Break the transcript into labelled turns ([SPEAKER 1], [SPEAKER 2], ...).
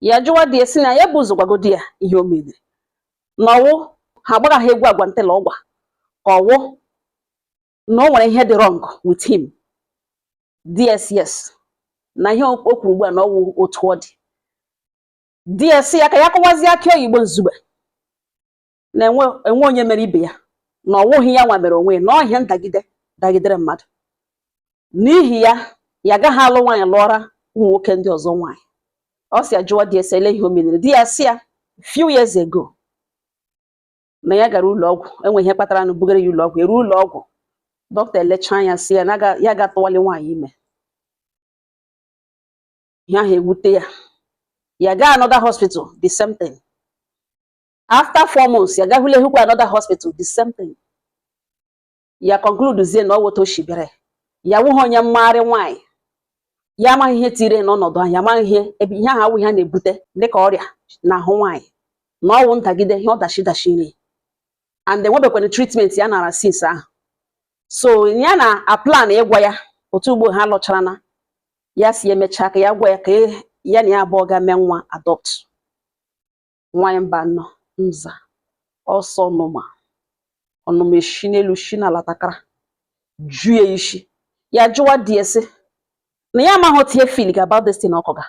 [SPEAKER 1] ya jụwa di esi na ya buzo gwago di ya ihe o mere na ọwụ ha gbagaghị egwu agwa ntela ọgwa ka ọwụ na o nwere ihe dị wrong with him. Yes na ihe o kwuru ugbu a na ọwụ otu ọ dị. DS ya ka ya kọwazie akị oyibo nzube na enwe onye mere ibe ya na ọwụghị ya nwa mere onwe na ọhịa dagidere mmadụ n'ihi ya agaghị alụ nwaanyị lụọra ụmụ nwoke ndị ọzọ nwaanyị. Ọ si ajụwa DS ele ihe o menere. DS ya few years ago na ya gara ụlọ ọgwụ enwe ihe kpatara na bugara ya ụlọ ọgwụ eru ụlọ ọgwụ dọkịta elechaa anya si ya na ya ga-atụwali nwaanyị ime. Ihe ahụ ewute ya gaa another hospital the same thing. After 4 months ya gahụle hụkwa another hospital the same thing. Ya conclude zie na ọ woto shibere ya wụghị onye mmagharị nwaanyị ya amaghị ihe tire n'ọnọdụ ahụ ya amaghị ihe ebe ihe ahụ awụ ihe na-ebute dịka ọrịa na ahụ nwaanyị na ọwụ ntagide ihe ọdachi nri and enwebekwana treatment ya nara since ahụ. So ya na plan ịgwa ya otu ugbo ha lụchara na ya si emechaa ka ya gwa ya ka ya na ya abụọ ga mee nwa adopt. Nwaanyị mba nọ nza ọsọ ọnụma eshi n'elu shi na latakara jụ ya ishi ya jụwa DS na ya amaghị otu feel about this thing ọkọga